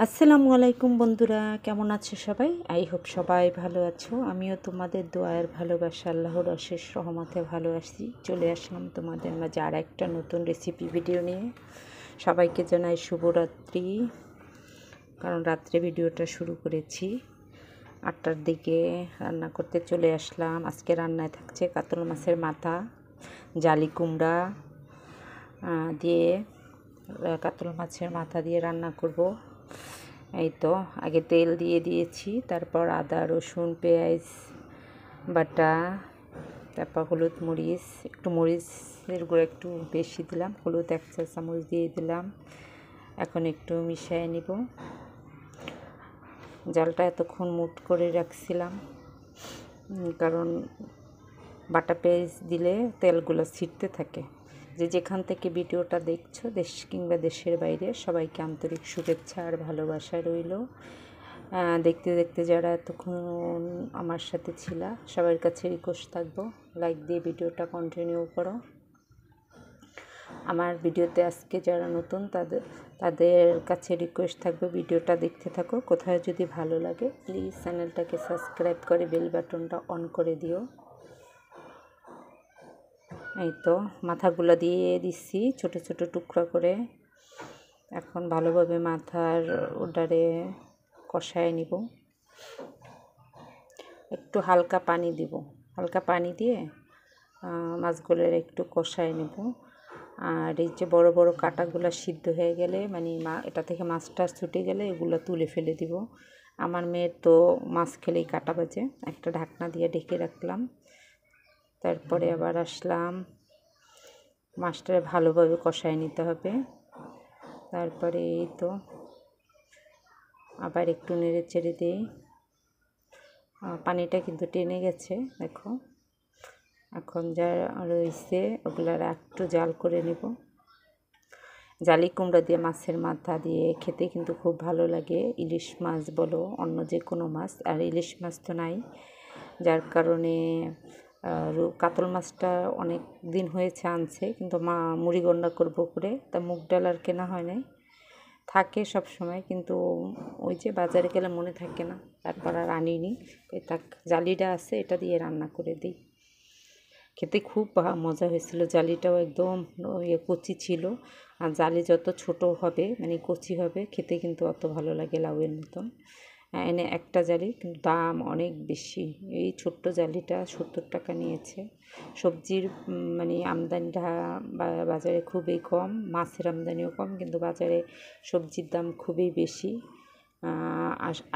আসসালামু আলাইকুম বন্ধুরা, কেমন আছো সবাই? আই হোপ সবাই ভালো আছো। আমিও তোমাদের দোয়ার ভালোবাসা আল্লাহর অশেষ রহমতে ভালো আছি। চলে আসলাম তোমাদের মাঝে আর একটা নতুন রেসিপি ভিডিও নিয়ে। সবাইকে জানাই শুভরাত্রি, কারণ রাত্রে ভিডিওটা শুরু করেছি। 8টার দিকে রান্না করতে চলে আসলাম। আজকে রান্নায় থাকছে কাতল মাছের মাথা, জালি কুমড়া দিয়ে, কাতল মাছের মাথা দিয়ে রান্না করব। এই তো আগে তেল দিয়ে দিয়েছি, তারপর আদা রসুন পেঁয়াজ বাটা, তারপর হলুদ মরিচ, একটু মরিচের গুঁড়ো একটু বেশি দিলাম, হলুদ 1 চা চামচ দিয়ে দিলাম। এখন একটু মিশিয়ে নিব। জালটা এতক্ষণ মুট করে রাখছিলাম, কারণ বাটা পেঁয়াজ দিলে তেলগুলো ছিটতে থাকে। যেখান থেকে ভিডিওটা দেখছো, দেশ কিংবা দেশের বাইরে, সবাইকে আন্তরিক শুভেচ্ছা আর ভালোবাসা রইল। দেখতে দেখতে যারা এতক্ষণ আমার সাথে ছিলা, সবার কাছে রিকোয়েস্ট থাকবো লাইক দিয়ে ভিডিওটা কন্টিনিউ করো। আমার ভিডিওতে আজকে যারা নতুন তাদের কাছে রিকোয়েস্ট থাকবে ভিডিওটা দেখতে থাকো। কোথায় যদি ভালো লাগে প্লিজ চ্যানেলটাকে সাবস্ক্রাইব করে বেল বাটনটা অন করে দিও। এই তো মাথাগুলো দিয়ে দিচ্ছি ছোট ছোট টুকরা করে। এখন ভালোভাবে মাথার ওটারে কষায় নিব। একটু হালকা পানি দিব, হালকা পানি দিয়ে মাছগুলোর একটু কষায় নেব। আর এই যে বড় বড় কাঁটাগুলো সিদ্ধ হয়ে গেলে, মানে এটা থেকে মাছটা ছুটে গেলে এগুলো তুলে ফেলে দিব। আমার মেয়ের তো মাছ খেলেই কাঁটা বাজে। একটা ঢাকনা দিয়ে ঢেকে রাখলাম, তারপরে আবার আসলাম। মাছটা ভালোভাবে কষায় নিতে হবে। তারপরে এই তো আবার একটু নেড়ে চেড়ে দিই। পানিটা কিন্তু টেনে গেছে, দেখো। এখন যা রয়েছে ওগুলার একটু জাল করে নেব। জালি কুমড়া দিয়ে মাছের মাথা দিয়ে খেতে কিন্তু খুব ভালো লাগে। ইলিশ মাছ বলো অন্য যে কোনো মাছ, আর ইলিশ মাছ তো নাই, যার কারণে কাতল মাছটা অনেক দিন হয়েছে আনছে, কিন্তু মা মুড়িগন্ডা করবো করে, তা মুগ ডাল আর কেনা হয় নাই, থাকে সব সময়, কিন্তু ওই যে বাজারে গেলে মনে থাকে না, তারপর আর আনিনি। এটা জালিটা আছে, এটা দিয়ে রান্না করে দিই। খেতে খুব মজা হয়েছিল। জালিটাও একদম কচি ছিল, আর জালি যত ছোট হবে, মানে কচি হবে, খেতে কিন্তু অত ভালো লাগে লাউয়ের মতন। এনে একটা জালি, কিন্তু দাম অনেক বেশি। এই ছোট্ট জালিটা 70 টাকা নিয়েছে। সবজির মানে আমদানিটা বাজারে খুবই কম, মাছের আমদানিও কম, কিন্তু বাজারে সবজির দাম খুবই বেশি।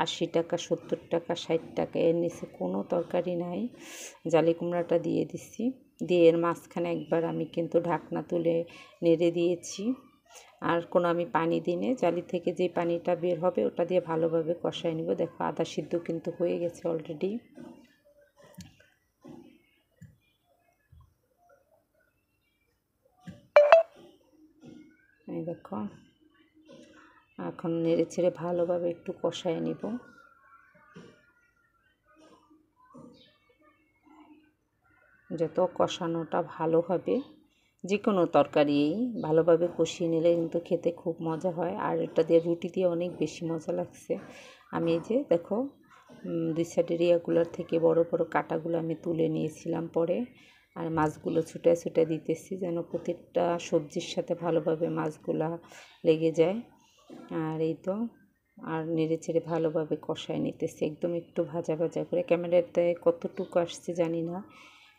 80 টাকা, 70 টাকা, 60 টাকা, এর নিচে কোনো তরকারি নাই। জালি কুমড়াটা দিয়ে দিচ্ছি, দিয়ে এর মাঝখানে একবার আমি কিন্তু ঢাকনা তুলে নেড়ে দিয়েছি। আর কোনো আমি পানি দিনে, জালি থেকে যে পানিটা বের হবে ওটা দিয়ে ভালোভাবে কষায় নিব। দেখো আদা সিদ্ধ কিন্তু হয়ে গেছে অলরেডি। এই দেখো, এখন নেড়ে ছেড়ে ভালোভাবে একটু কষায় নিব। যত কষানোটা ভালো হবে, যে কোনো তরকারি ভালোভাবে কষিয়ে নিলে কিন্তু খেতে খুব মজা হয়। আর এটা দিয়ে রুটি দিয়ে অনেক বেশি মজা লাগছে। আমি এই যে দেখো 2 সাইডের ইয়াগুলোর থেকে বড় বড় কাঁটাগুলো আমি তুলে নিয়েছিলাম পরে, আর মাছগুলো ছুটে ছুটে দিতেছি যেন প্রত্যেকটা সবজির সাথে ভালোভাবে মাছগুলা লেগে যায়। আর এই তো আর নেড়ে চেড়ে ভালোভাবে কষায় নিতেছি, একদম একটু ভাজা ভাজা করে। ক্যামেরাতে কতটুকু আসছে জানি না,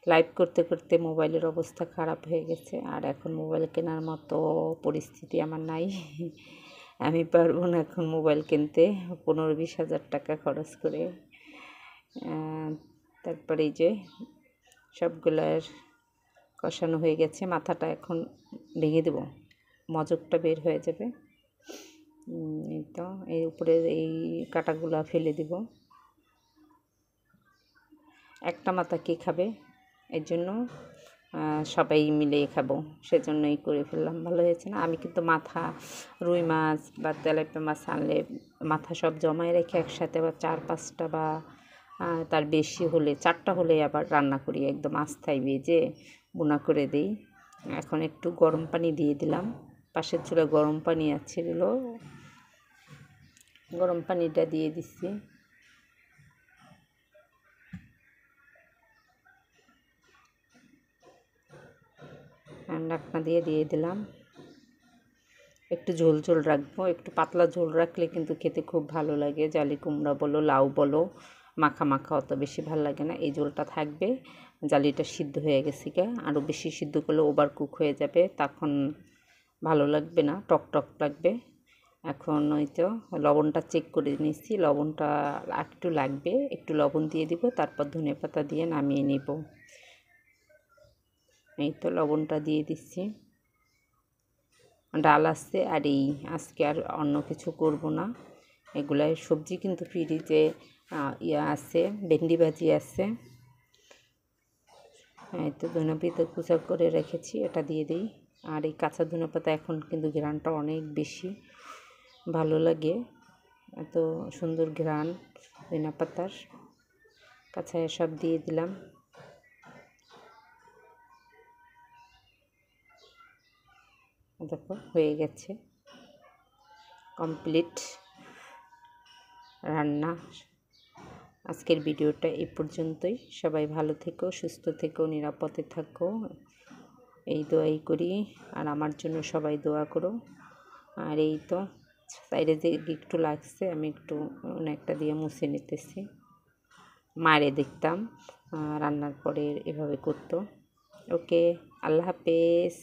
লাইভ করতে করতে মোবাইলের অবস্থা খারাপ হয়ে গেছে। আর এখন মোবাইল কেনার মতো পরিস্থিতি আমার নাই। আমি পারবো না এখন মোবাইল কিনতে 15-20 হাজার টাকা খরচ করে। তারপরে এই যে সবগুলার কষানো হয়ে গেছে। মাথাটা এখন ভেঙে দেব, মজকটা বের হয়ে যাবে। এই তো এই উপরের এই কাঁটাগুলা ফেলে দিব। একটা মাথা কে খাবে, এর জন্য সবাই মিলে খাবো, সেজন্যই করে ফেললাম। ভালো হয়েছে না? আমি কিন্তু মাথা, রুই মাছ বা তেলাপিয়া মাছ আনলে মাথা সব জমায় রেখে একসাথে আবার 4-5টা বা তার বেশি হলে 4টা হলে আবার রান্না করি, একদম আস্থায় ভেজে বোনা করে দিই। এখন একটু গরম পানি দিয়ে দিলাম, পাশের চুলায় গরম পানি আছিল, গরম পানিটা দিয়ে দিচ্ছি। ঢাকনা দিয়ে দিলাম। একটু ঝোল ঝোল রাখবো, একটু পাতলা ঝোল রাখলে কিন্তু খেতে খুব ভালো লাগে। জালি কুমড়া বলো লাউ বলো মাখা মাখা অত বেশি ভালো লাগে না। এই ঝোলটা থাকবে। জালিটা সিদ্ধ হয়ে গেছে আরও বেশি সিদ্ধ করলে ওভার কুক হয়ে যাবে, তখন ভালো লাগবে না, টক টক লাগবে। এখন ওই তো লবণটা চেক করে নিচ্ছি, লবণটা একটু লাগবে, একটু লবণ দিয়ে দিব, তারপর ধনেপাতা দিয়ে নামিয়ে নিব। এই তো লবণটা দিয়ে দিচ্ছি। ডাল আসছে আর এই আজকে আর অন্য কিছু করব না। এগুলাই সবজি কিন্তু ফ্রিজে আছে, ভেন্ডি ভাজি আছে। এই তো ধনেপাতা কুচা করে রেখেছি, এটা দিয়ে দিই। আর এই কাঁচা ধনেপাতা এখন কিন্তু ঘ্রাণটা অনেক বেশি ভালো লাগে, এত সুন্দর ঘ্রাণ ধনেপাতার। কাঁচা সব দিয়ে দিলাম। দেখো হয়ে গেছে, কমপ্লিট রান্না। আজকের ভিডিওটা এই পর্যন্তই। সবাই ভালো থেকো, সুস্থ থেকো, নিরাপদে থাকো, এই দোয়াই করি। আর আমার জন্য সবাই দোয়া করো। আর এই তো সাইডে যে একটু লাগছে, আমি একটু অনেকটা দিয়ে মুছে নিতেছি। মারে দেখতাম রান্নার পরে এভাবে করতো। ওকে, আল্লাহ হাফেজ।